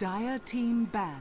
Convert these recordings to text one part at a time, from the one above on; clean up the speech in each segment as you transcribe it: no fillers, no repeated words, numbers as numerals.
Dire team ban.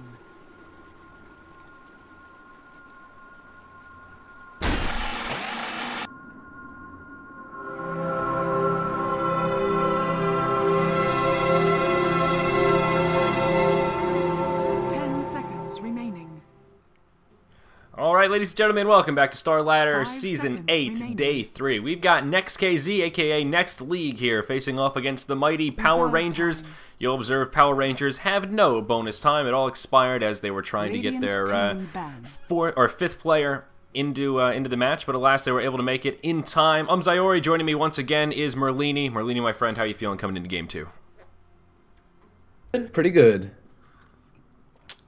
All right, ladies and gentlemen, welcome back to Starladder Season 8, Day 3. We've got Next.KZ, aka Next League here, facing off against the mighty Power Rangers. You'll observe Power Rangers have no bonus time. It all expired as they were trying to get their fifth player into the match, but alas, they were able to make it in time. Zayori joining me once again is Merlini. Merlini, my friend, how are you feeling coming into Game 2? Pretty good.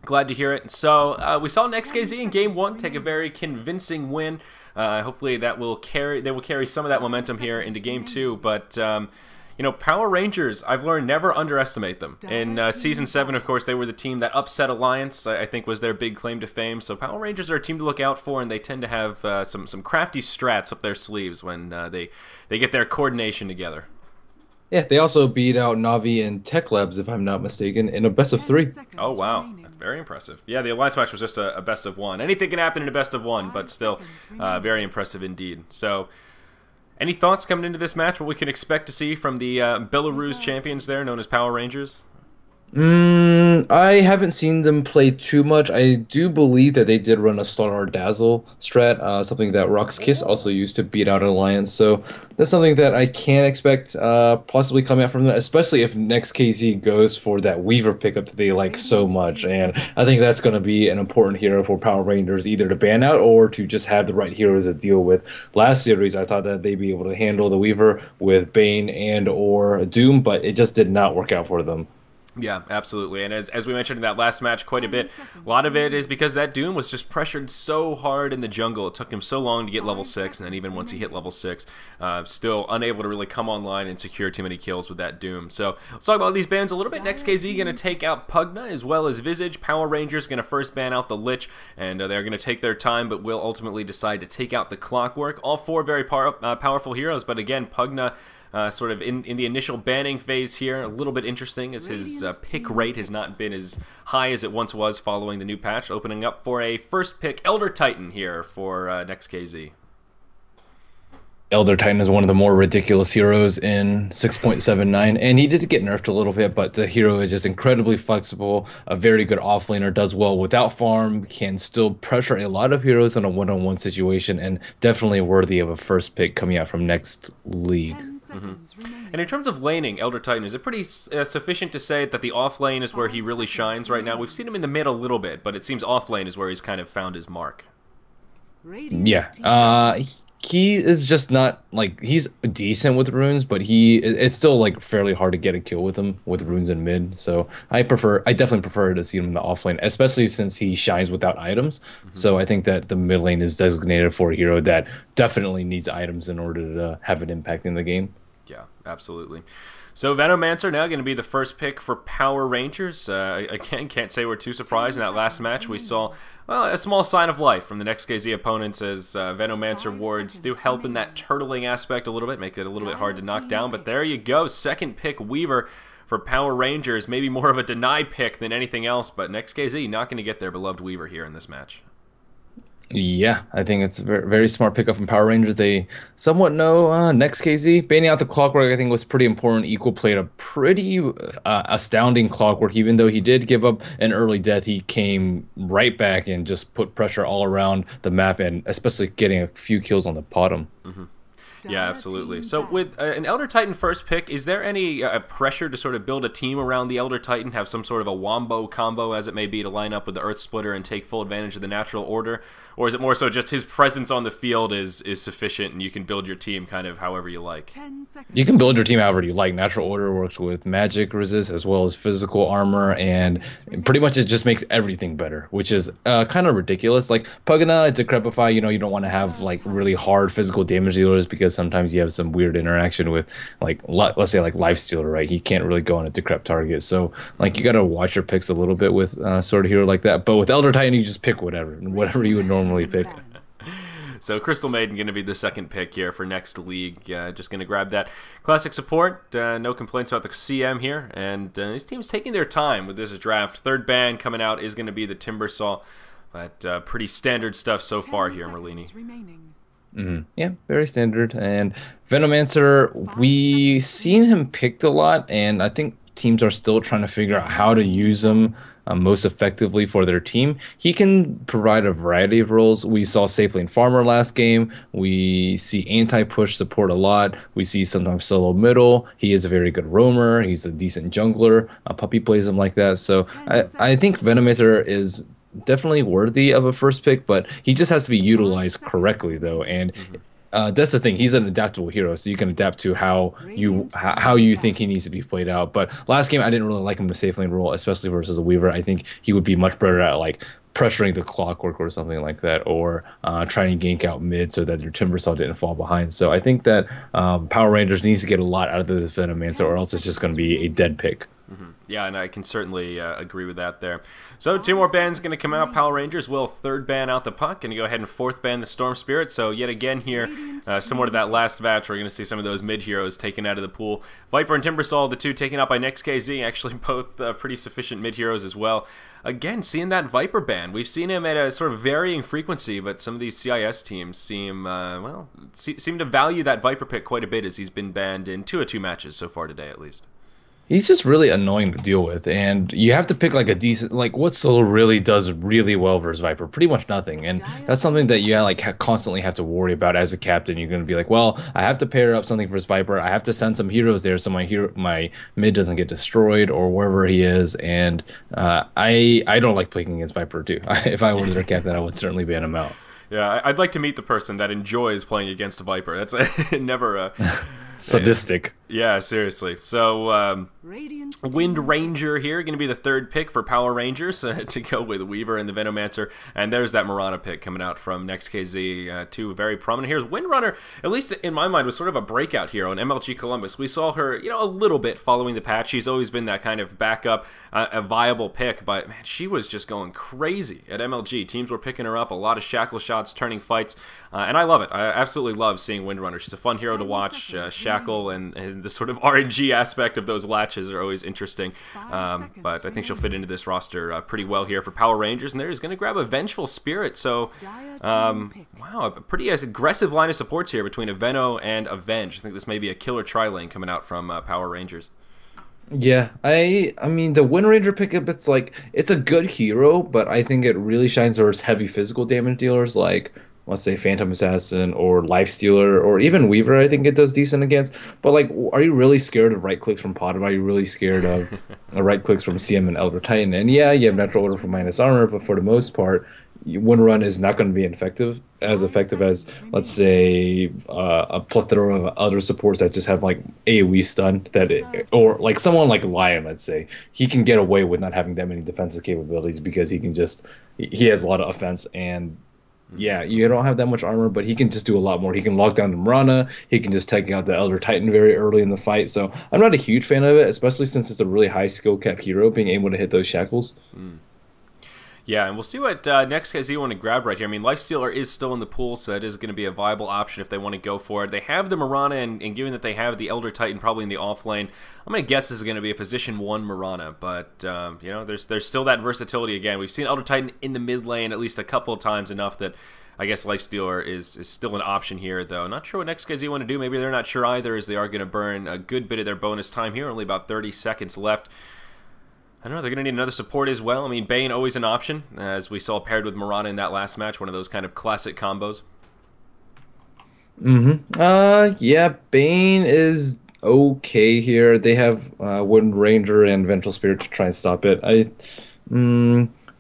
Glad to hear it. So we saw Next.KZ in Game 1 take a very convincing win. Hopefully they will carry some of that momentum here into Game 2. But you know, Power Rangers, I've learned never underestimate them. In Season 7, of course, they were the team that upset Alliance, I think was their big claim to fame. So Power Rangers are a team to look out for, and they tend to have some crafty strats up their sleeves when they get their coordination together. Yeah, they also beat out Navi and Tech Labs, if I'm not mistaken, in a best-of-3. Oh, wow. Very impressive. Yeah, the Alliance match was just a best-of-1. Anything can happen in a best-of-1, but still very impressive indeed. So, any thoughts coming into this match, what we can expect to see from the Belarus champions there, known as Power Rangers? I haven't seen them play too much. I do believe that they did run a Starladder Dazzle strat, something that rox.kis also used to beat out Alliance. So that's something that I can expect possibly coming out from them, especially if Next.KZ goes for that Weaver pickup that they like so much. And I think that's going to be an important hero for Power Rangers, either to ban out or to just have the right heroes to deal with. Last series, I thought that they'd be able to handle the Weaver with Bane and or Doom, but it just did not work out for them. Yeah, absolutely. And as we mentioned in that last match quite a bit, a lot of it is because that Doom was just pressured so hard in the jungle. It took him so long to get level 6, and then even once he hit level 6, still unable to really come online and secure too many kills with that Doom. So let's talk about these bans a little bit. Next.KZ going to take out Pugna as well as Visage. Power Rangers going to first ban out the Lich, and they're going to take their time, but will ultimately decide to take out the Clockwork. All four very powerful heroes, but again, Pugna sort of in the initial banning phase here, a little bit interesting as his pick rate has not been as high as it once was following the new patch, opening up for a first pick Elder Titan here for Next.KZ. Elder Titan is one of the more ridiculous heroes in 6.79, and he did get nerfed a little bit, but the hero is just incredibly flexible, a very good offlaner, does well without farm, can still pressure a lot of heroes in a one-on-one situation, and definitely worthy of a first pick coming out from Next League. And in terms of laning, Elder Titan, is it pretty sufficient to say that the off lane is where he really shines right now? We've seen him in the mid a little bit, but it seems off lane is where he's kind of found his mark. Yeah, he is just not, like, he's decent with runes, but it's still, like, fairly hard to get a kill with him with runes in mid. So I definitely prefer to see him in the off lane, especially since he shines without items. So I think that the mid lane is designated for a hero that definitely needs items in order to have an impact in the game. Yeah, absolutely. So Venomancer now going to be the first pick for Power Rangers. Again, can't say we're too surprised. In that last match, we saw a small sign of life from the Next.KZ opponents as Venomancer wards do help in that turtling aspect a little bit, make it a little bit hard to knock down. But there you go, second pick Weaver for Power Rangers. Maybe more of a deny pick than anything else, but Next.KZ not going to get their beloved Weaver here in this match. Yeah, I think it's a very, very smart pickup from Power Rangers. They somewhat know Next.KZ. Banning out the Clockwork, I think, was pretty important. Equal played a pretty astounding Clockwork. Even though he did give up an early death, he came right back and just put pressure all around the map, and especially getting a few kills on the bottom. Yeah, absolutely. So with an Elder Titan first pick, is there any pressure to sort of build a team around the Elder Titan, have some sort of a wombo combo, as it may be, to line up with the Earth Splitter and take full advantage of the natural order? Or is it more so just his presence on the field is sufficient and you can build your team kind of however you like? You can build your team however you like. Natural order works with magic resist as well as physical armor, and pretty much it just makes everything better, which is kind of ridiculous. Like Pugna, Decrepify, you know, you don't want to have like really hard physical damage dealers because sometimes you have some weird interaction with, like, let's say like Lifestealer, right? He can't really go on a Decrep target. So like you got to watch your picks a little bit with sort of hero like that. But with Elder Titan, you just pick whatever you would normally pick. So Crystal Maiden going to be the second pick here for next league. Just going to grab that classic support. No complaints about the CM here. And this team's taking their time with this draft. Third ban coming out is going to be the Timbersaw. But pretty standard stuff so far here, Merlini. Yeah, very standard. And Venomancer, we seen him picked a lot, and I think teams are still trying to figure out how to use him most effectively for their team. He can provide a variety of roles. We saw Safely and Farmer last game. We see anti-push support a lot. We see sometimes solo middle. He is a very good roamer. He's a decent jungler. Puppy plays him like that. So I think Venomancer is definitely worthy of a first pick, but he just has to be utilized correctly, though. And that's the thing. He's an adaptable hero, so you can adapt to how you think he needs to be played out. But last game, I didn't really like him to safe lane role, especially versus a Weaver. I think he would be much better at like pressuring the Clockwork or something like that, or trying to gank out mid so that your Timbersaw didn't fall behind. So I think that Power Rangers needs to get a lot out of this Venomancer, or else it's just going to be a dead pick. Yeah, and I can certainly agree with that there. So 2 more bans going to come out. Power Rangers will third ban out the puck, and go ahead and fourth ban the Storm Spirit. So yet again here, similar to that last match, we're going to see some of those mid heroes taken out of the pool. Viper and Timbersaw, the two taken out by Next.KZ, actually both pretty sufficient mid heroes as well. Again, seeing that Viper ban, we've seen him at a sort of varying frequency, but some of these CIS teams seem seem to value that Viper pick quite a bit, as he's been banned in 2 of 2 matches so far today, at least. He's just really annoying to deal with, and you have to pick like a decent, like what solo really does really well versus Viper. Pretty much nothing, and that's something that you constantly have to worry about as a captain. You're going to be like, well, I have to pair up something versus Viper. I have to send some heroes there so my mid doesn't get destroyed or wherever he is. And I don't like playing against Viper too. If I were their captain, I would certainly ban him out. Yeah, I'd like to meet the person that enjoys playing against Viper. That's never sadistic. Yeah, seriously. So, Wind Ranger here, going to be the third pick for Power Rangers to go with Weaver and the Venomancer. And there's that Mirana pick coming out from Next.KZ. 2 very prominent heroes. Windrunner, at least in my mind, was sort of a breakout hero in MLG Columbus. We saw her, a little bit following the patch. She's always been that kind of backup, a viable pick. But, man, she was just going crazy at MLG. Teams were picking her up. A lot of shackle shots, turning fights. And I love it. I absolutely love seeing Windrunner. She's a fun hero to watch. Shackle and the sort of RNG aspect of those latches are always interesting. But I think she'll fit into this roster pretty well here for Power Rangers. And there he's going to grab a Vengeful Spirit. So, wow, a pretty aggressive line of supports here between a Veno and a Venge. I think this may be a killer tri-lane coming out from Power Rangers. Yeah, I mean the Wind Ranger pickup, it's a good hero, but I think it really shines towards heavy physical damage dealers like, let's say, Phantom Assassin or Lifestealer or even Weaver. I think it does decent against. But like, are you really scared of right clicks from Potem? Are you really scared of right clicks from CM and Elder Titan? And yeah, you have Natural Order for minus armor, but for the most part, Wind Run is not going to be as effective as, let's say, a plethora of other supports that just have like AoE stun or like someone like Lion, let's say, he can get away with not having that many defensive capabilities because he has a lot of offense. And yeah, you don't have that much armor, but he can just do a lot more. He can lock down the Mirana. He can just take out the Elder Titan very early in the fight. So I'm not a huge fan of it, especially since it's a really high skill cap hero, being able to hit those shackles. Yeah, and we'll see what Next.KZ want to grab right here. I mean, Lifestealer is still in the pool, so that is going to be a viable option if they want to go for it. They have the Mirana, and given that they have the Elder Titan probably in the off lane, I'm going to guess this is going to be a position 1 Mirana. But, there's still that versatility again. We've seen Elder Titan in the mid lane at least a couple of times, enough that I guess Lifestealer is still an option here, though. Not sure what Next.KZ want to do. Maybe they're not sure either, as they are going to burn a good bit of their bonus time here. Only about 30 seconds left. I don't know, they're going to need another support as well. I mean, Bane always an option, as we saw paired with Mirana in that last match, one of those kind of classic combos. Yeah, Bane is okay here. They have Wind Ranger and Vengeful Spirit to try and stop it.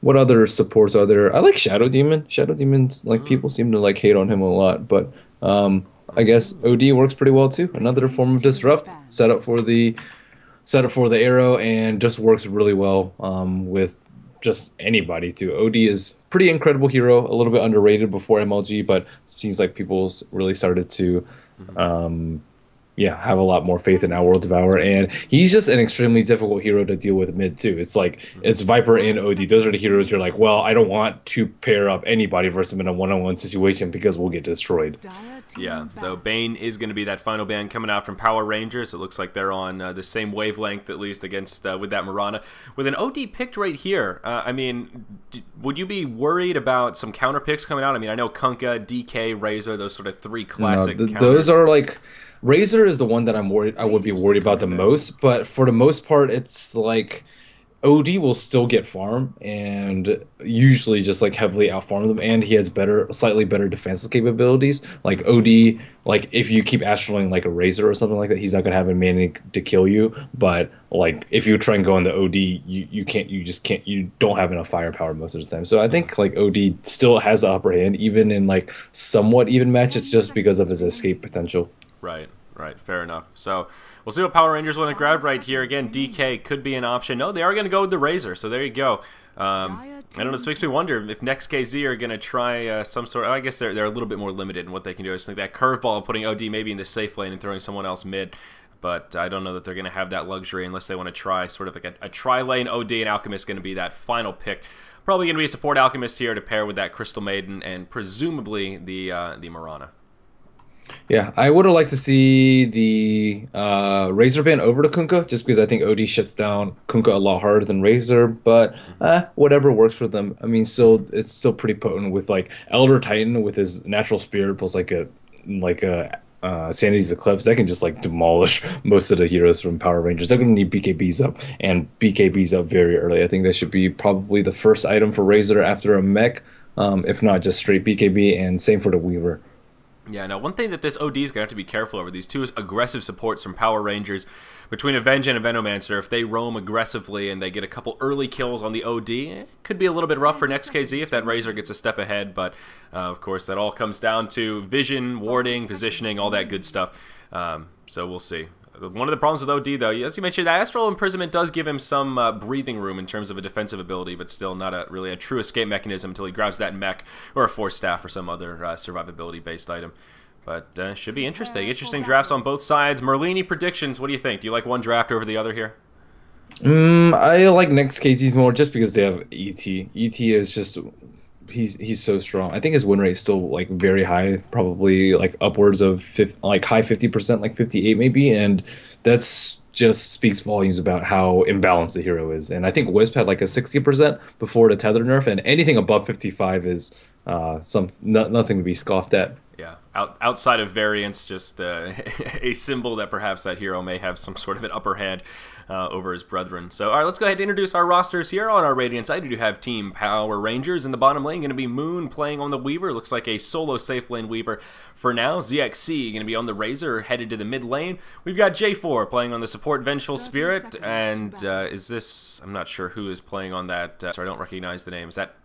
What other supports are there? I like Shadow Demon. Shadow Demon's, like, people seem to like hate on him a lot, but I guess OD works pretty well too. Another form of disrupt, set up for the arrow, and just works really well with just anybody too. OD is pretty incredible hero, a little bit underrated before MLG, but it seems like people really started to yeah, have a lot more faith in Outworld Devour, and he's just an extremely difficult hero to deal with mid too. It's like it's Viper and OD. Those are the heroes you're like, well, I don't want to pair up anybody versus him in a one-on-one situation because we'll get destroyed. Yeah, so Bane is going to be that final ban coming out from Power Rangers. It looks like they're on the same wavelength, at least, against with that Mirana. With an OD picked right here, I mean, would you be worried about some counter picks coming out? I mean, I know Kunkka, DK, Razor, those sort of three classic counters. Those are like Razor is the one that I would be worried about the most, but for the most part, it's like OD will still get farm and usually just like heavily outfarm them, and he has slightly better defensive capabilities. Like OD, like if you keep astraling like a Razor or something like that, he's not gonna have a mana to kill you. But like if you try and go on the OD, you don't have enough firepower most of the time. So I think like OD still has the upper hand, even in like somewhat even matches, just because of his escape potential. Right, right, fair enough. So we'll see what Power Rangers want to grab right here. Again, DK could be an option. No, they are going to go with the Razor, so there you go. I don't know, this makes me wonder if Next.KZ are going to try some sort of... I guess they're a little bit more limited in what they can do. I just think that curveball of putting OD maybe in the safe lane and throwing someone else mid, but I don't know that they're going to have that luxury unless they want to try sort of like a tri-lane OD, and Alchemist going to be that final pick. Probably going to be a support Alchemist here to pair with that Crystal Maiden and presumably the Mirana. Yeah, I would have liked to see the Razor ban over to Kunkka, just because I think OD shuts down Kunkka a lot harder than Razor, but whatever works for them. I mean, it's still pretty potent with like Elder Titan with his natural spirit plus like a Sanity's Eclipse that can just like demolish most of the heroes from Power Rangers. They're gonna need BKBs up, and BKBs up very early. I think that should be probably the first item for Razor after a mech, if not just straight BKB, and same for the Weaver. Yeah, now one thing that this OD is going to have to be careful over, these two is aggressive supports from Power Rangers. Between Avenge and a Venomancer, if they roam aggressively and they get a couple early kills on the OD, it could be a little bit rough for Next.KZ if that Razor gets a step ahead, but of course that all comes down to vision, warding, positioning, all that good stuff. So we'll see. One of the problems with OD, though, as you mentioned, Astral Imprisonment does give him some breathing room in terms of a defensive ability, but still not really a true escape mechanism until he grabs that mech or a Force Staff or some other survivability-based item. But should be interesting. Interesting drafts on both sides. Merlini predictions, what do you think? Do you like one draft over the other here? I like Next.KZ's more just because they have ET. ET is just... He's so strong. I think his win rate is still like very high, probably like upwards of like high 50%, like 58 maybe, and that's just speaks volumes about how imbalanced the hero is. And I think Wisp had like a 60% before the tether nerf, and anything above 55 is nothing to be scoffed at. Yeah, outside of variance, just a symbol that perhaps that hero may have some sort of an upper hand over his brethren. So, all right, let's go ahead and introduce our rosters here on our Radiant side. We do have Team Power Rangers in the bottom lane. Going to be Moon playing on the Weaver. Looks like a solo safe lane Weaver for now. ZXC going to be on the Razor, headed to the mid lane. We've got J4 playing on the support Vengeful Spirit. And is this... I'm not sure who is playing on that. Sorry, I don't recognize the name. Is that...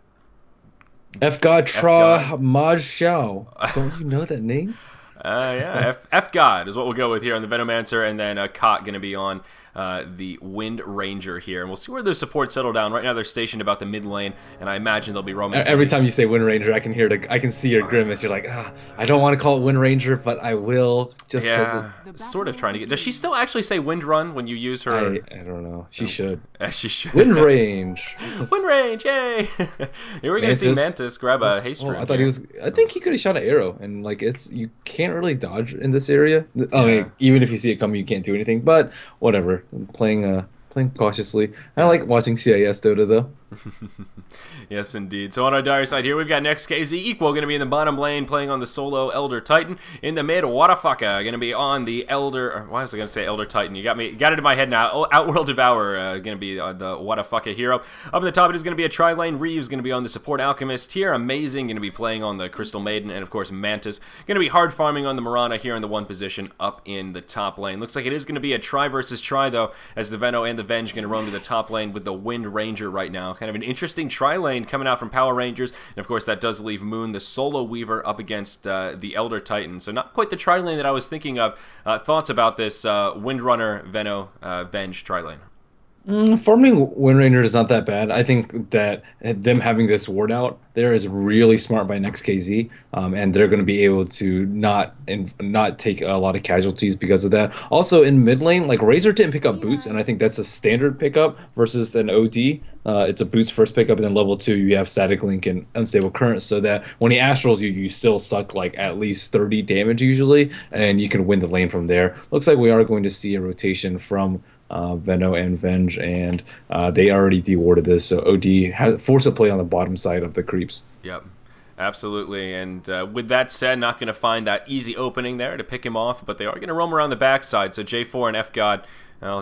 F-God Tra Maj Xiao. Don't you know that name? Yeah, F-God is what we'll go with here on the Venomancer, and then Kot going to be on the Wind Ranger here. And we'll see where those supports settle down. Right now they're stationed about the mid lane, and I imagine they'll be roaming. Every time you say Wind Ranger, I can see your grimace. You're like, I don't want to call it Wind Ranger, but I will, just because it's sort of trying to get... Does she still actually say Wind Run when you use her? I don't know. She should. She should. Wind Range. Wind Range, yay! Here we're going to see Mantis grab a haste rune. I think he could have shot an arrow, and like you can't really dodge in this area. I mean, even if you see it coming, you can't do anything, but whatever. I'm playing cautiously. I like watching CIS Dota though. Yes, indeed. So on our dire side here, we've got Next.KZ Equal going to be in the bottom lane, playing on the solo Elder Titan. In the mid, Wadafaka going to be on the Elder... Or why was I going to say Elder Titan? You got it in my head now. Outworld Devour going to be the Wadafaka hero. Up in the top, it is going to be a tri-lane. Reeves going to be on the support Alchemist here. Amazing going to be playing on the Crystal Maiden. And, of course, Mantis going to be hard farming on the Mirana here in the one position up in the top lane. Looks like it is going to be a try versus try, though, as the Veno and the Venge going to roam to the top lane with the Wind Ranger right now. Kind of an interesting tri-lane coming out from Power Rangers, and of course that does leave Moon, the solo Weaver, up against the Elder Titan. So not quite the tri-lane that I was thinking of. Thoughts about this Windrunner, Veno, Venge tri-lane? Farming Wind Ranger is not that bad. I think that them having this ward out there is really smart by Next.KZ, and they're going to be able to not take a lot of casualties because of that. Also in mid lane, like Razor didn't pick up boots, and I think that's a standard pickup versus an OD. It's a boots first pickup, and then level 2 you have static link and unstable current, so that when he astrals you, you still suck like at least 30 damage usually, and you can win the lane from there. Looks like we are going to see a rotation from Veno and Venge, and they already dewarded this, so OD has forced a play on the bottom side of the creeps. Yep. Absolutely, and with that said, not going to find that easy opening there to pick him off, but they are going to roam around the backside, so J4 and F-God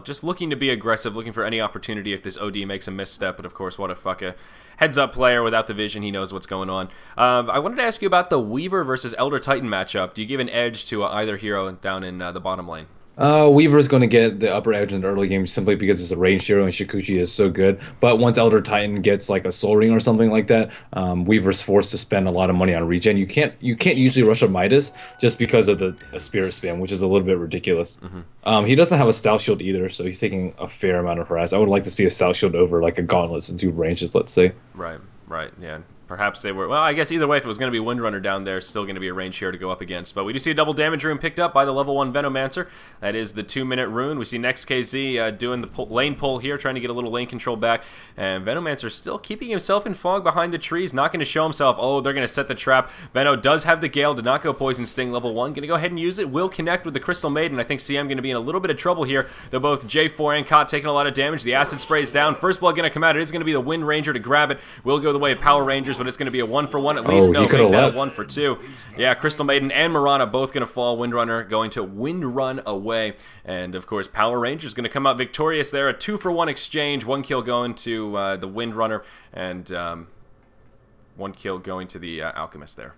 just looking to be aggressive, looking for any opportunity if this OD makes a misstep, but of course, what a fucking heads-up player without the vision, he knows what's going on. I wanted to ask you about the Weaver versus Elder Titan matchup. Do you give an edge to either hero down in the bottom lane? Weaver is going to get the upper edge in the early game simply because it's a range hero and Shikuchi is so good. But once Elder Titan gets like a Soul Ring or something like that, Weaver's forced to spend a lot of money on regen. You can't usually rush a Midas just because of the Spirit Spam, which is a little bit ridiculous. He doesn't have a Stout Shield either, so he's taking a fair amount of harass. I would like to see a Stout Shield over like a Gauntlets and 2 ranges, let's say. Right, yeah. Perhaps they were... Well, I guess either way, if it was going to be Windrunner down there, still going to be a range here to go up against. But we do see a double damage rune picked up by the level 1 Venomancer. That is the 2-minute rune. We see Next.KZ doing the lane pull here, trying to get a little lane control back. And Venomancer still keeping himself in fog behind the trees, not going to show himself. Oh, they're going to set the trap. Veno does have the Gale, did not go Poison Sting level 1. Going to go ahead and use it. Will connect with the Crystal Maiden. I think CM going to be in a little bit of trouble here. They're both J4 and Kot taking a lot of damage. The Acid Spray's down. First blood going to come out. It is going to be the Wind Ranger to grab it. Will go the way of Power Rangers, but it's going to be a 1-for-1 at least. No, make that a 1-for-2. Yeah, Crystal Maiden and Mirana both going to fall. Windrunner going to Wind Run away. And, of course, Power Rangers going to come out victorious there. A 2-for-1 exchange. 1 kill going to the Windrunner, and 1 kill going to the Alchemist there.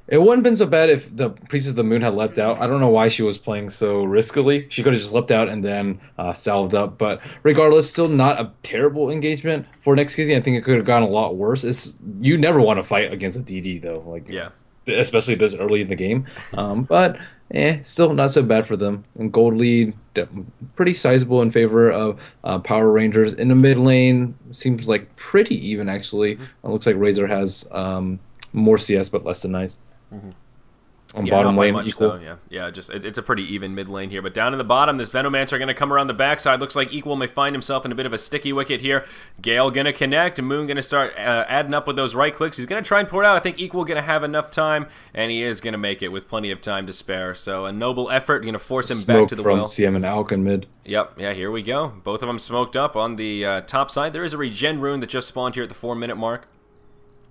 It wouldn't have been so bad if the Priestess of the Moon had leapt out. I don't know why she was playing so riskily. She could have just leapt out and then salved up. But regardless, still not a terrible engagement for Next.KZ. I think it could have gone a lot worse. You never want to fight against a DD, though. Like, yeah. Especially this early in the game. But, still not so bad for them. And gold lead, pretty sizable in favor of Power Rangers. In the mid lane, seems like pretty even, actually. It looks like Razor has... more CS, but less than nice. On bottom lane, equal. Though, yeah. Just it's a pretty even mid lane here. But down in the bottom, this Venomancer are going to come around the backside. Looks like Equal may find himself in a bit of a sticky wicket here. Gale going to connect. Moon going to start adding up with those right clicks. He's going to try and pour it out. I think Equal going to have enough time, and he is going to make it with plenty of time to spare. So a noble effort, going to force him back to the well. From CM and Alkin mid. Yep, yeah, here we go. Both of them smoked up on the top side. There is a regen rune that just spawned here at the 4-minute mark.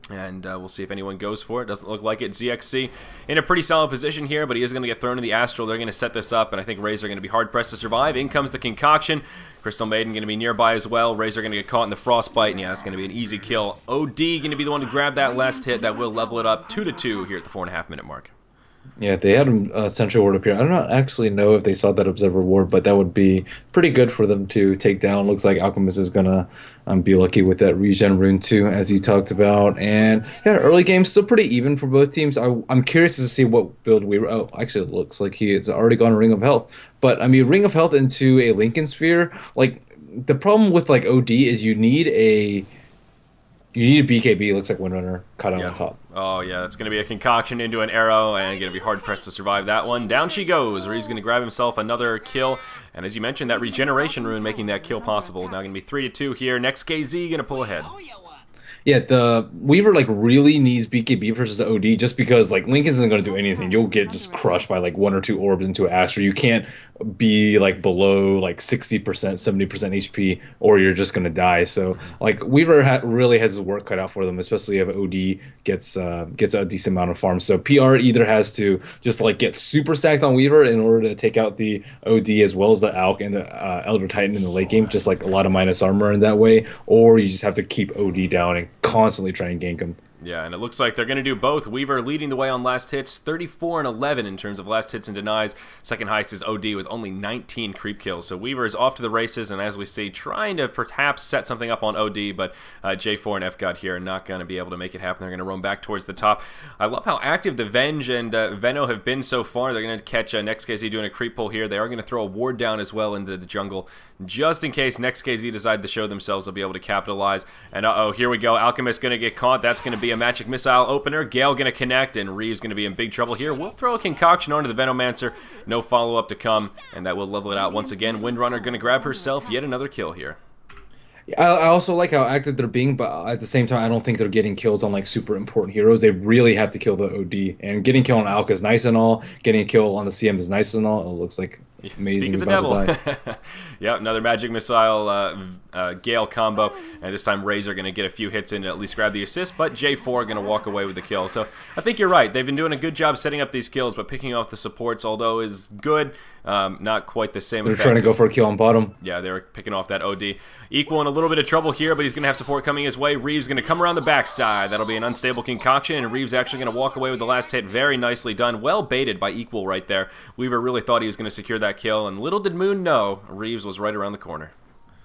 And we'll see if anyone goes for it. Doesn't look like it. ZXC in a pretty solid position here, but he is going to get thrown in the Astral. They're going to set this up, and I think Razor are going to be hard-pressed to survive. In comes the Concoction. Crystal Maiden going to be nearby as well. Razor going to get caught in the Frostbite, and yeah, it's going to be an easy kill. OD going to be the one to grab that last hit. That will level it up 2-2 here at the 4.5-minute mark. Yeah, they had a Sentry Ward up here. I don't actually know if they saw that Observer Ward, but that would be pretty good for them to take down. Looks like Alchemist is going to be lucky with that regen rune too, as you talked about. And yeah, early game still pretty even for both teams. I'm curious to see what build we... Oh, actually, it looks like he has already gone Ring of Health. But, I mean, Ring of Health into a Lincoln Sphere, like, the problem with, like, OD is you need a BKB. Looks like Windrunner cut out on top. Oh, yeah. It's going to be a Concoction into an arrow, and going to be hard-pressed to survive that one. Down she goes. Reeves going to grab himself another kill. And as you mentioned, that regeneration rune making that kill possible. Now going to be 3-2 here. Next.KZ going to pull ahead. Yeah, the Weaver like really needs BKB versus the OD just because like Link isn't going to do anything. You'll get just crushed by like 1 or 2 orbs into Astra. You can't be like below like 60%, 70% HP, or you're just going to die. So like Weaver really has his work cut out for them, especially if OD gets a decent amount of farm. So PR either has to just like get super stacked on Weaver in order to take out the OD as well as the Alk and the Elder Titan in the late game, just like a lot of minus armor in that way, or you just have to keep OD down and constantly try and gank him. Yeah, and it looks like they're going to do both. Weaver leading the way on last hits, 34 and 11 in terms of last hits and denies. Second highest is OD with only 19 creep kills. So Weaver is off to the races, and as we see, trying to perhaps set something up on OD, but J4 and FGod here are not going to be able to make it happen. They're going to roam back towards the top. I love how active the Venge and Veno have been so far. They're going to catch Next.KZ doing a creep pull here. They are going to throw a ward down as well into the jungle, just in case Next.KZ decide to show themselves. They'll be able to capitalize. And uh-oh, here we go. Alchemist going to get caught. That's going to be a magic missile opener. Gale going to connect, and Reeves going to be in big trouble here. We'll throw a concoction onto the Venomancer. No follow-up to come, and that will level it out once again. Windrunner going to grab herself yet another kill here. I also like how active they're being, but at the same time, I don't think they're getting kills on like super important heroes. They really have to kill the OD, and getting kill on Alka is nice and all. Getting a kill on the CM is nice and all. It looks like amazing. Speak of the devil. Yeah, another magic missile Gale combo, and this time Razor going to get a few hits in to at least grab the assist, but J4 going to walk away with the kill. So I think you're right. They've been doing a good job setting up these kills, but picking off the supports, although is good, not quite the same. They're trying to go for a kill on bottom. Yeah, they're picking off that OD. Equal in a little bit of trouble here, but he's going to have support coming his way. Reeves going to come around the backside. That'll be an unstable concoction, and Reeves actually going to walk away with the last hit. Very nicely done. Well baited by Equal right there. Weaver really thought he was going to secure that kill, and little did Moon know, Reeves was right around the corner.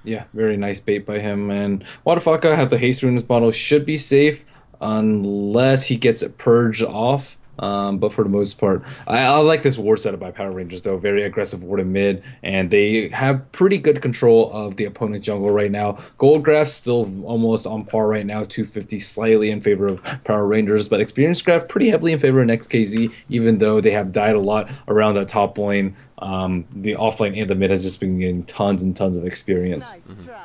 Yeah, very nice bait by him. And Wadafaka has the haste rune in his bottle. Should be safe unless he gets it purged off. But for the most part, I like this ward setup by Power Rangers, though. Very aggressive ward in mid, and they have pretty good control of the opponent's jungle right now. Goldgraph still almost on par right now, 250, slightly in favor of Power Rangers, but Experience Graph pretty heavily in favor of Next.KZ, even though they have died a lot around the top lane. The offlane and the mid has just been getting tons and tons of experience. Nice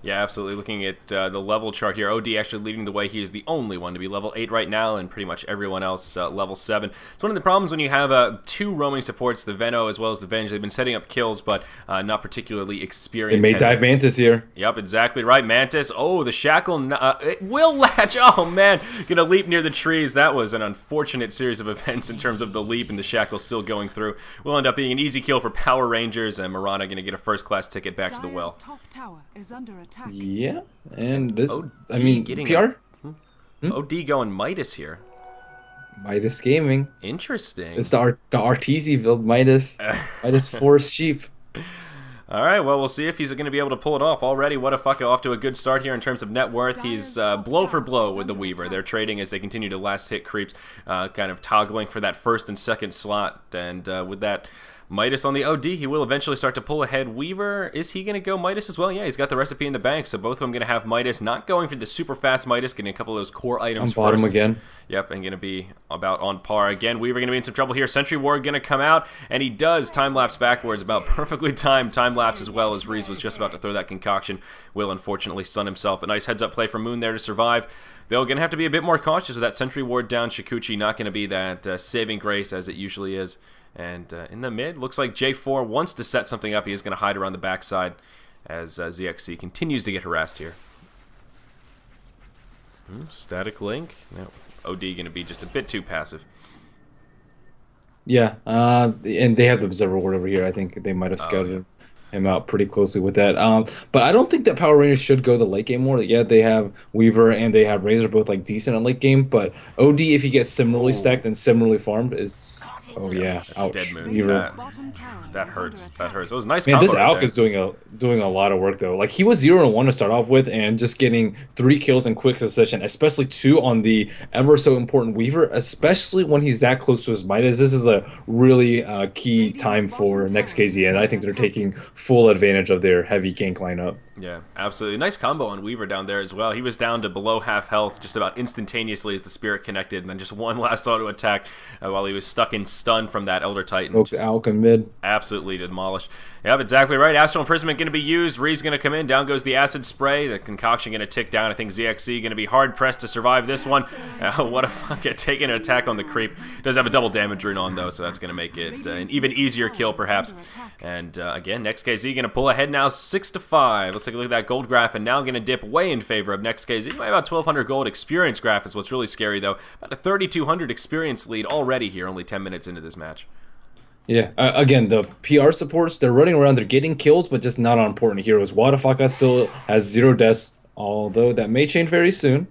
Yeah, absolutely. Looking at the level chart here, OD actually leading the way. He is the only one to be level 8 right now, and pretty much everyone else level 7. It's one of the problems when you have two roaming supports, the Veno as well as the Venge. They've been setting up kills, but not particularly experienced. They may dive Mantis here. Yep, exactly right. Mantis. Oh, the Shackle. It will latch. Oh, man. Gonna leap near the trees. That was an unfortunate series of events in terms of the leap and the Shackle still going through. Will end up being an easy kill for Power Rangers, and Marana gonna get a first-class ticket back to the well. Top tower is under attack. Yeah, and this, OD I mean, PR? OD going Midas here. Midas Gaming. Interesting. It's the Arteezy build, Midas. Midas Force Sheep. All right, well, we'll see if he's going to be able to pull it off. Already, Wadafaka off to a good start here in terms of net worth. He's blow for blow with the Weaver. They're trading as they continue to last hit creeps, kind of toggling for that first and second slot. And with that Midas on the OD, he will eventually start to pull ahead. Weaver, is he going to go Midas as well? Yeah, he's got the recipe in the bank, so both of them going to have Midas. Not going for the super fast Midas, getting a couple of those core items on bottom first. Again. Yep, and going to be about on par again. Weaver going to be in some trouble here. Sentry Ward going to come out, and he does time-lapse backwards. About perfectly timed time-lapse as well, as Reeves was just about to throw that concoction. Will unfortunately stun himself. A nice heads-up play from Moon there to survive. They're going to have to be a bit more cautious with that Sentry Ward down. Shikuchi not going to be that saving grace as it usually is. And in the mid, looks like J4 wants to set something up. He is going to hide around the backside as ZXC continues to get harassed here. Static Link. No, OD going to be just a bit too passive. Yeah, and they have the Observer Ward over here. I think they might have scouted him out pretty closely with that. But I don't think that Power Rangers should go the late game more. Yeah, they have Weaver and they have Razor both like decent in late game, but OD, if he gets similarly stacked and similarly farmed, is ouch. Dead Moon. Weaver. That hurts. That hurts. It was a nice. Man, this combo Alk is doing a lot of work though. Like he was 0-1 to start off with, and just getting 3 kills in quick succession, especially 2 on the ever so important Weaver, especially when he's that close to his Midas. This is a really key time for Next.KZ, and I think they're taking full advantage of their heavy gank lineup. Yeah, absolutely. Nice combo on Weaver down there as well. He was down to below half health just about instantaneously as the Spirit connected, and then just one last auto attack while he was stuck in stun from that Elder Titan. Smoked Alk in mid. Absolutely demolished. Yep, exactly right. Astral Imprisonment going to be used. Reeves going to come in. Down goes the Acid Spray. The Concoction going to tick down. I think ZXC going to be hard-pressed to survive this one. What a fuck it. Taking an attack on the creep. Does have a double damage rune on, though, so that's going to make it an even easier kill, perhaps. And again, Next.KZ going to pull ahead now 6-5. Let's take a look at that gold graph, and now going to dip way in favor of Next.KZ. By about 1,200 gold. Experience graph is what's really scary, though. About a 3,200 experience lead already here, only 10 minutes into this match. Yeah, again, the PR supports, they're running around, they're getting kills, but just not on important heroes. Wadafaka still has 0 deaths, although that may change very soon.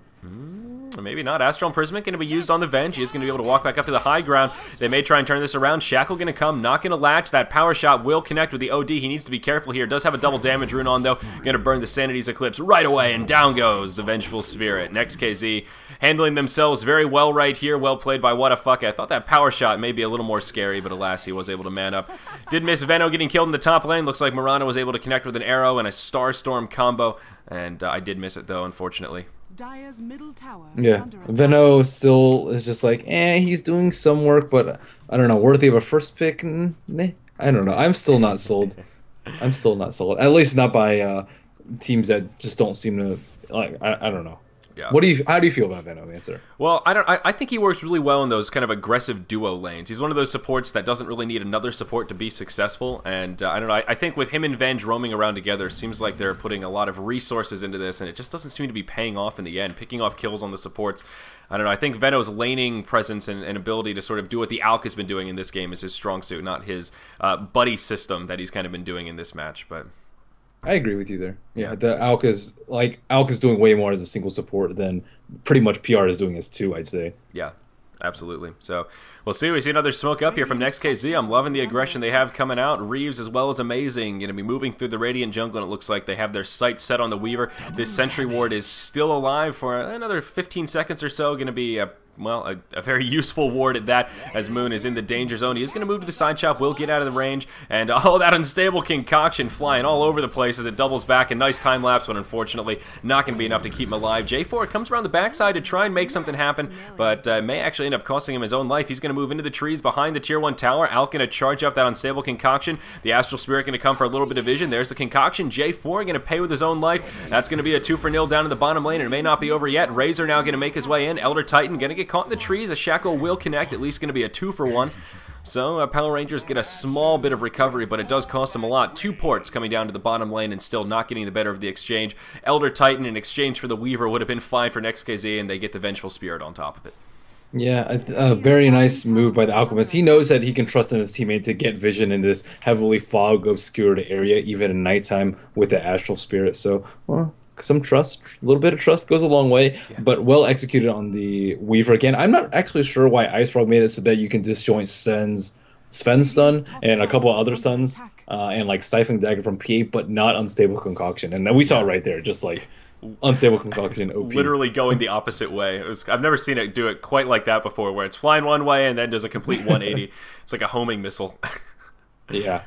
Maybe not. Astral Imprisonment going to be used on the Venge. He is going to be able to walk back up to the high ground. They may try and turn this around. Shackle going to come, not going to latch. That power shot will connect with the OD. He needs to be careful here. Does have a double damage rune on, though. Going to burn the Sanity's Eclipse right away, and down goes the Vengeful Spirit. Next.KZ handling themselves very well right here. Well played by Whatafuck. I thought that power shot may be a little more scary, but alas, he was able to man up. Did miss Venno getting killed in the top lane. Looks like Mirana was able to connect with an arrow and a Starstorm combo, and I did miss it, though, unfortunately. Dire's middle tower Yeah, Venno still is just like, he's doing some work, but I don't know, worthy of a first pick? Nah, I don't know. I'm still not sold. I'm still not sold. At least not by teams that just don't seem to, like, I don't know. Yeah. How do you feel about Venno, Answer? Well, I think he works really well in those kind of aggressive duo lanes. He's one of those supports that doesn't really need another support to be successful. And I don't know. I think with him and Venge roaming around together, seems like they're putting a lot of resources into this, and it just doesn't seem to be paying off in the end. Picking off kills on the supports. I don't know. I think Venno's laning presence and ability to sort of do what the Alk has been doing in this game is his strong suit, not his buddy system that he's kind of been doing in this match. But I agree with you there. Yeah, the Alk is doing way more as a single support than pretty much PR is doing as two, I'd say. Yeah, absolutely. So we'll see. We see another smoke up here from Next.KZ. I'm loving the aggression they have coming out. Reeves as well as amazing. Going to be moving through the Radiant jungle, and it looks like they have their sights set on the Weaver. This Sentry Ward is still alive for another 15 seconds or so. Going to be a very useful ward at that, as Moon is in the danger zone. He is going to move to the side chop, will get out of the range, and that unstable concoction flying all over the place as it doubles back. A nice time lapse, but unfortunately not going to be enough to keep him alive. J4 comes around the backside to try and make something happen, but may actually end up costing him his own life. He's going to move into the trees behind the tier 1 tower. Alk going to charge up that unstable concoction. The Astral Spirit going to come for a little bit of vision. There's the concoction. J4 going to pay with his own life. That's going to be a 2-for-0 down in the bottom lane, and it may not be over yet. Razor now going to make his way in. Elder Titan going to get caught in the trees. A Shackle will connect, at least going to be a 2-for-1. So Power Rangers get a small bit of recovery, but it does cost them a lot. 2 ports coming down to the bottom lane and still not getting the better of the exchange. Elder Titan in exchange for the Weaver would have been fine for Next.KZ, and they get the Vengeful Spirit on top of it. Yeah, a very nice move by the Alchemist. He knows that he can trust in his teammate to get vision in this heavily fog-obscured area, even in nighttime, with the Astral Spirit. So, well, some trust, a little bit of trust goes a long way, but well executed on the Weaver. Again, I'm not actually sure why Ice Frog made it so that you can disjoint Sven's stun and a couple of other stuns, and like Stifling Dagger from P8, but not Unstable Concoction. And we saw it right there, just like Unstable Concoction OP. Literally going the opposite way. I've never seen it do it quite like that before, where it's flying one way and then does a complete 180. It's like a homing missile. Yeah.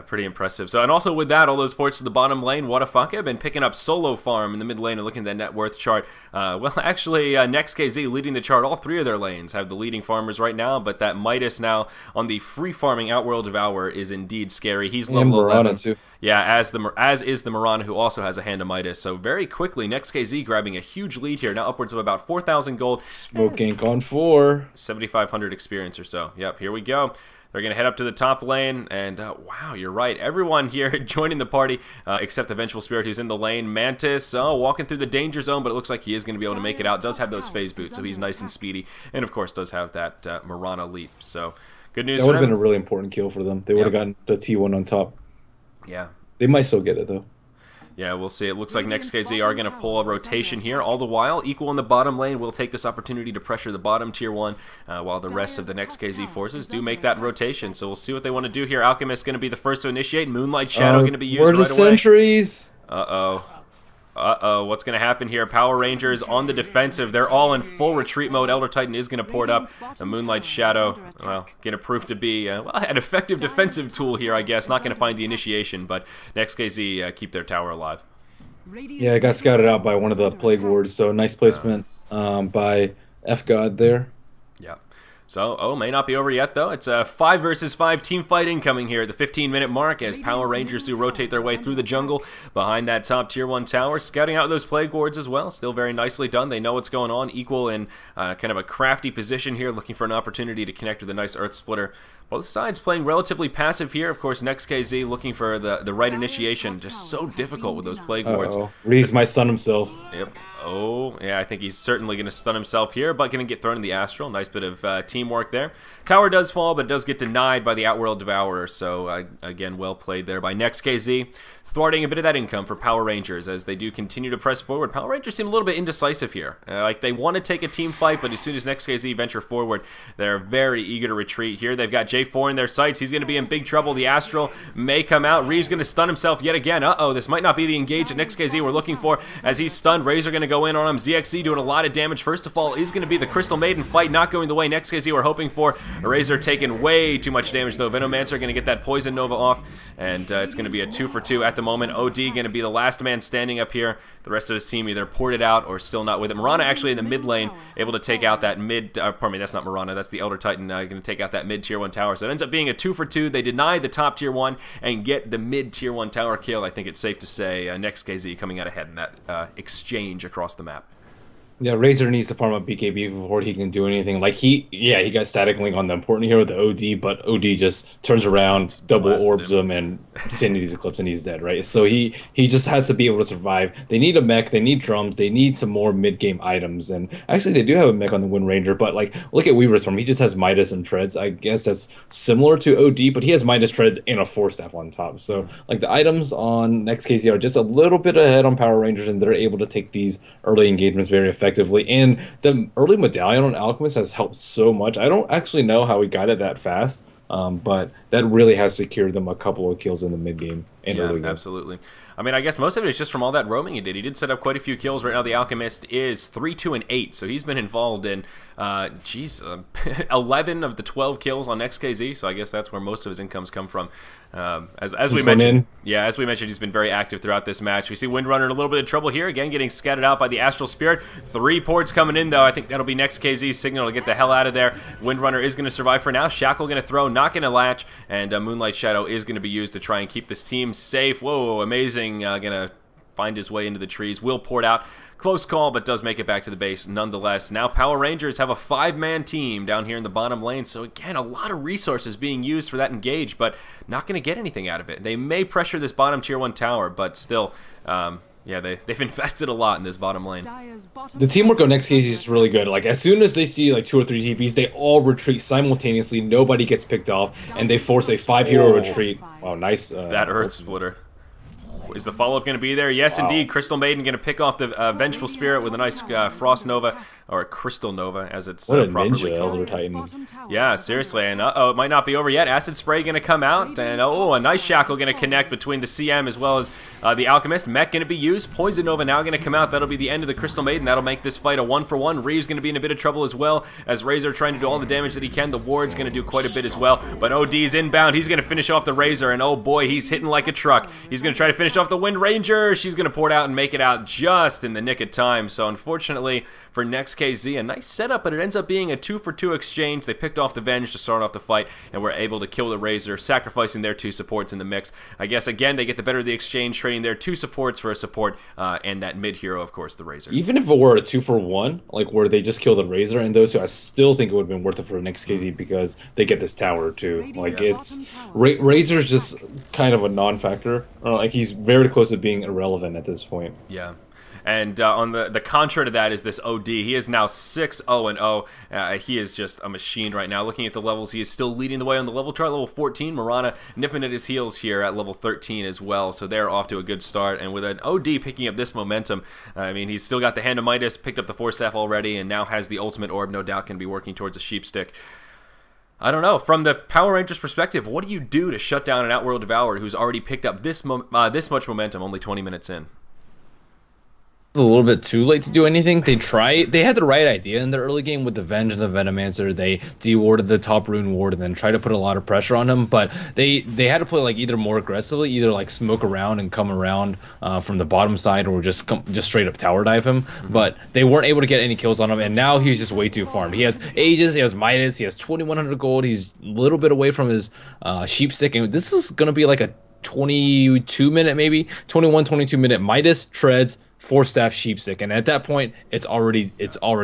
Pretty impressive. So, and also with that, all those ports to the bottom lane, Whatafuck have been picking up solo farm in the mid lane and looking at that net worth chart. Well, actually, Next.KZ leading the chart. All 3 of their lanes have the leading farmers right now, but that Midas now on the free farming Outworld Devourer is indeed scary. He's level 11. Too. Yeah, as is the Mirana, who also has a hand of Midas. So very quickly, Next.KZ grabbing a huge lead here, now upwards of about 4,000 gold. Smoke ink on 4. 7,500 experience or so. Yep, here we go. They're going to head up to the top lane, and wow, you're right. Everyone here joining the party, except the Vengeful Spirit who's in the lane. Mantis, walking through the danger zone, but it looks like he is going to be able to make it out. Does have those phase boots, so he's nice and speedy, and of course does have that Mirana leap. So good news. That would have been a really important kill for them. They would have gotten the T1 on top. Yeah. They might still get it, though. Yeah, we'll see. It looks like Next.KZ are going to pull a rotation here. All the while, Equal in the bottom lane will take this opportunity to pressure the bottom tier 1, while the rest of the Next.KZ forces do make that rotation. So we'll see what they want to do here. Alchemist going to be the first to initiate. Moonlight Shadow going to be used right away. Where's the sentries? Uh-oh. What's going to happen here? Power Rangers on the defensive. They're all in full retreat mode. Elder Titan is going to port up. The Moonlight Shadow, well, going to prove to be an effective defensive tool here, I guess. Not going to find the initiation, but Next.KZ keep their tower alive. Yeah, it got scouted out by one of the Plague Wards, so nice placement by F-God there. Yeah. So, may not be over yet, though. It's a 5 versus 5 team fight incoming here at the 15-minute mark as Power Rangers do rotate their way through the jungle behind that top tier 1 tower, scouting out those Plague Wards as well. Still very nicely done. They know what's going on. Equal in kind of a crafty position here, looking for an opportunity to connect with a nice Earth Splitter. Both sides playing relatively passive here. Of course, Next.KZ looking for the right initiation. Just so difficult with those Plague Wards. Reeves might stun himself. Yep. Oh, yeah, I think he's certainly going to stun himself here, but going to get thrown in the Astral. Nice bit of teamwork there. Tower does fall, but does get denied by the Outworld Devourer, so again, well played there by Next.KZ. thwarting a bit of that income for Power Rangers as they do continue to press forward. Power Rangers seem a little bit indecisive here. Like they want to take a team fight, but as soon as Next.KZ venture forward, they're very eager to retreat here. They've got J4 in their sights. He's going to be in big trouble. The Astral may come out. Reeve's going to stun himself yet again. Uh-oh, this might not be the engage that Next.KZ we're looking for as he's stunned. Razor going to go in on him. ZXZ doing a lot of damage. First of all, is going to be the Crystal Maiden fight not going the way Next.KZ we're hoping for. Razor taking way too much damage though. Venomancer going to get that Poison Nova off, and it's going to be a 2 for 2 at the moment. OD going to be the last man standing up here. The rest of his team either ported out or still not with it. Mirana actually in the mid lane, able to take out that mid, pardon me, that's not Mirana, that's the Elder Titan, going to take out that mid tier 1 tower. So it ends up being a 2 for 2. They deny the top tier 1 and get the mid tier 1 tower kill. I think it's safe to say Next.KZ coming out ahead in that exchange across the map. Yeah, Razor needs to farm up BKB before he can do anything. Like he got static link on the important hero, the OD, but OD just turns around, just double orbs him, and Sanity's Eclipse, and he's dead, right? So he just has to be able to survive. They need a mech, they need drums, they need some more mid-game items, and actually they do have a mech on the Wind Ranger, but like, look at Weaver's form. He just has Midas and Treads. I guess that's similar to OD, but he has Midas, Treads, and a Force Staff on top. So like the items on Next.KZ are just a little bit ahead on Power Rangers, and they're able to take these early engagements very effectively. And the early medallion on Alchemist has helped so much. I don't actually know how he got it that fast, but that really has secured them a couple of kills in the mid game and early game. Absolutely. I mean, I guess most of it is just from all that roaming he did. He did set up quite a few kills. Right now, the Alchemist is 3, 2, and 8, so he's been involved in, 11 of the 12 kills on Next.KZ. So I guess that's where most of his incomes come from. As we mentioned, he's been very active throughout this match. We see Windrunner in a little bit of trouble here, again getting scattered out by the Astral Spirit. 3 ports coming in though. I think that'll be Next.KZ's signal to get the hell out of there. Windrunner is going to survive for now. Shackle going to throw, not going to latch, and Moonlight Shadow is going to be used to try and keep this team safe. Whoa, amazing. Gonna find his way into the trees. Will port out. Close call, but does make it back to the base nonetheless. Now Power Rangers have a 5-man team down here in the bottom lane, so again, a lot of resources being used for that engage, but not going to get anything out of it. They may pressure this bottom tier 1 tower, but still, yeah, they've invested a lot in this bottom lane. The teamwork on Next.KZ is really good. Like, as soon as they see like 2 or 3 TPs, they all retreat simultaneously. Nobody gets picked off, and they force a 5-hero retreat. Wow, nice. That Earth Splitter. Is the follow-up going to be there? Yes, indeed. Crystal Maiden going to pick off the Vengeful Spirit with a nice Frost Nova, or Crystal Nova, as it's properly ninja called. Elder Titan. Yeah, seriously. And uh-oh, it might not be over yet. Acid Spray going to come out, and a nice Shackle going to connect between the CM as well as the Alchemist. Mech going to be used. Poison Nova now going to come out. That'll be the end of the Crystal Maiden. That'll make this fight a 1-for-1. Reeve's going to be in a bit of trouble as well, as Razor trying to do all the damage that he can. The Ward's going to do quite a bit as well, but OD's inbound. He's going to finish off the Razor, and oh boy, he's hitting like a truck. He's going to try to finish off the Wind Ranger. She's going to port out and make it out just in the nick of time. So unfortunately for Next.KZ, a nice setup, but it ends up being a 2-for-2 exchange. They picked off the Venge to start off the fight, and were able to kill the Razor, sacrificing their 2 supports in the mix. I guess, again, they get the better of the exchange, trading their 2 supports for a support, and that mid-hero, of course, the Razor. Even if it were a 2-for-1, like where they just kill the Razor and those 2, I still think it would have been worth it for Next.KZ because they get this tower too. Like, it's Razor's just kind of a non-factor. Like, he's very close to being irrelevant at this point. Yeah. And on the contra to that is this OD. He is now 6-0-0. He is just a machine right now. Looking at the levels, he is still leading the way on the level chart, level 14. Mirana nipping at his heels here at level 13 as well. So they're off to a good start. And with an OD picking up this momentum, I mean, he's still got the Hand of Midas, picked up the Force Staff already, and now has the Ultimate Orb. No doubt can be working towards a Sheep Stick. I don't know. From the Power Rangers perspective, what do you do to shut down an Outworld Devourer who's already picked up this much momentum only 20 minutes in? It's a little bit too late to do anything. They had the right idea in the early game with the Venge and the Venomancer. They dewarded the top rune ward and then tried to put a lot of pressure on him, but they had to play like either more aggressively, either like smoke around and come around from the bottom side, or just straight up tower dive him. But they weren't able to get any kills on him, and now he's just way too farmed. He has Aegis, he has Midas, he has 2100 gold. He's a little bit away from his Sheep Stick, and this is gonna be like a 22-minute, maybe 22-minute Midas, Treads, Force Staff, Sheep Stick, and at that point it's already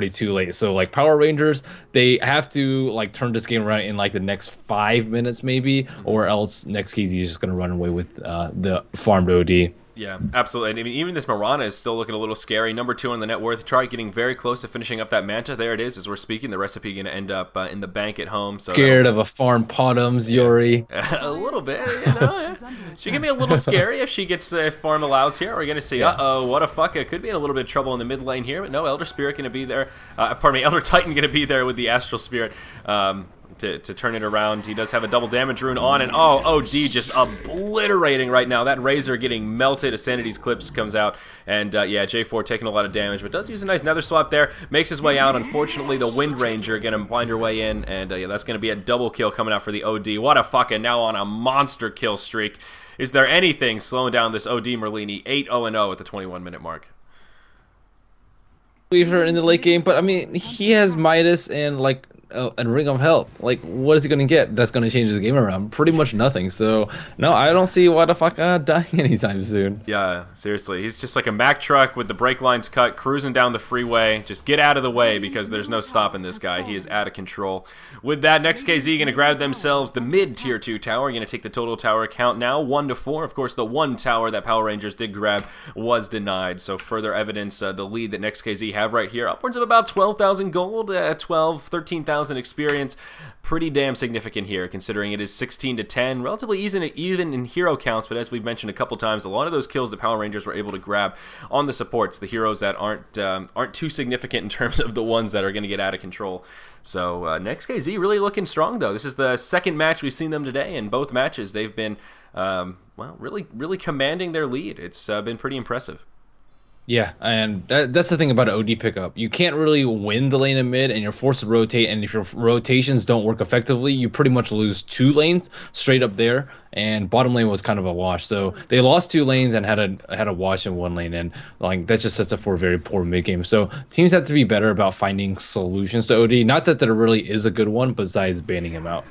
too late. So like Power Rangers, they have to like turn this game around in like the next 5 minutes maybe, or else Next.KZ is just gonna run away with the farmed OD. Yeah, absolutely. I mean, even this Mirana is still looking a little scary. Number 2 on the net worth. Try getting very close to finishing up that Manta. There it is, as we're speaking. The recipe going to end up in the bank at home. So Scared of a farm Potums, Yori. A little bit, you know. Yeah. She can be a little scary if she gets the farm allows here. We're going to see, uh-oh, what a fucka. Could be in a little bit of trouble in the mid lane here. But no, Elder Spirit going to be there. Pardon me, Elder Titan going to be there with the Astral Spirit. To turn it around. He does have a double damage rune on, and oh, OD just obliterating right now. That Razor getting melted. A Sanity's Clips comes out, and yeah, J4 taking a lot of damage, but does use a nice nether swap there. Makes his way out. Unfortunately, the Wind Ranger going to find her way in, and yeah, that's going to be a double kill coming out for the OD. What a fucking now on a monster kill streak. Is there anything slowing down this OD Merlini? 8-0-0 at the 21-minute mark. Leave her in the late game, but I mean, he has Midas and like and Ring of Health. Like, what is he going to get that's going to change his game around? Pretty much nothing. So, no, I don't see why the fuck dying anytime soon. Yeah, seriously. He's just like a Mack truck with the brake lines cut, cruising down the freeway. Just get out of the way because there's no stopping this guy. He is out of control. With that, Next.KZ going to grab themselves the mid-tier 2 tower. Going to take the total tower count now, 1-4. Of course, the one tower that Power Rangers did grab was denied. So, further evidence, the lead that Next.KZ have right here, upwards of about 12,000 gold, 13,000 experience. Pretty damn significant here, considering it is 16-10, relatively even in hero counts, but as we've mentioned a couple times, a lot of those kills the Power Rangers were able to grab on the supports, the heroes that aren't too significant in terms of the ones that are going to get out of control. So Next.KZ really looking strong, though. This is the second match we've seen them today, and both matches they've been, well, really commanding their lead. It's been pretty impressive. Yeah, and that's the thing about an OD pickup. You can't really win the lane in mid, and you're forced to rotate, and if your rotations don't work effectively, you pretty much lose 2 lanes straight up there, and bottom lane was kind of a wash. So they lost 2 lanes and had a wash in 1 lane, and like that just sets up for a very poor mid game. So teams have to be better about finding solutions to OD. Not that there really is a good one, besides banning him out.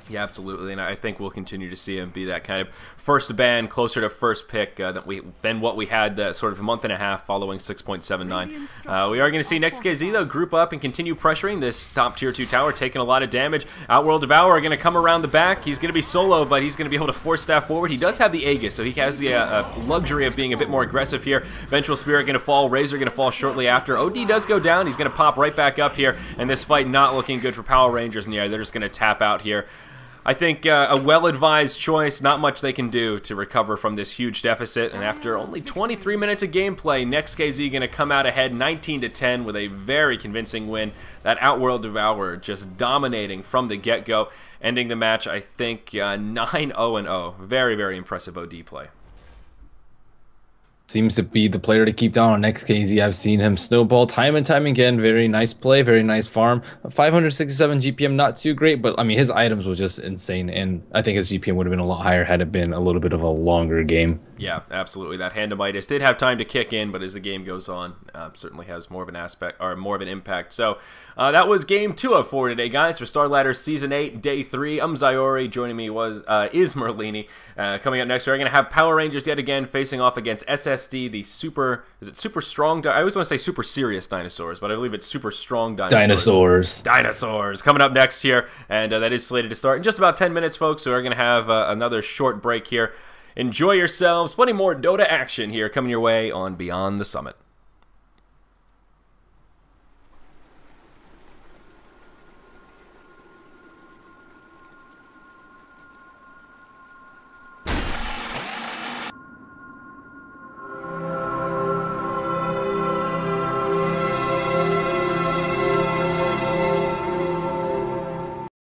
Yeah, absolutely, and I think we'll continue to see him be that kind of first ban, closer to first pick than what we had sort of a month and a half following 6.79. We are going to see Next.KZ, though, group up and continue pressuring this top tier 2 tower, taking a lot of damage. Outworld Devourer going to come around the back. He's going to be solo, but he's going to be able to force staff forward. He does have the Aegis, so he has the luxury of being a bit more aggressive here. Vengeful Spirit going to fall. Razor going to fall shortly after. OD does go down. He's going to pop right back up here, and this fight not looking good for Power Rangers in the air. They're just going to tap out here. I think a well-advised choice, not much they can do to recover from this huge deficit, and after only 23 minutes of gameplay, Next.KZ going to come out ahead 19-10 with a very convincing win. That Outworld Devourer just dominating from the get-go, ending the match, I think, 9-0-0. Very, very impressive OD play. Seems to be the player to keep down on Next.KZ. I've seen him snowball time and time again. Very nice play, very nice farm. 567 GPM, not too great, but I mean, his items was just insane, and I think his GPM would have been a lot higher had it been a little bit of a longer game. Yeah, absolutely. That Handamitis did have time to kick in, but as the game goes on, certainly has more of an aspect or more of an impact. So that was game 2 of 4 today, guys, for Starladder Season 8, Day 3. I'm Zyori. Joining me is Merlini. Coming up next, we're going to have Power Rangers yet again facing off against SSD, the super strong? I always want to say super serious dinosaurs, but I believe it's super strong dinosaurs. Dinosaurs. Coming up next here, and that is slated to start in just about 10 minutes, folks. So we're going to have another short break here. Enjoy yourselves. Plenty more Dota action here coming your way on Beyond the Summit.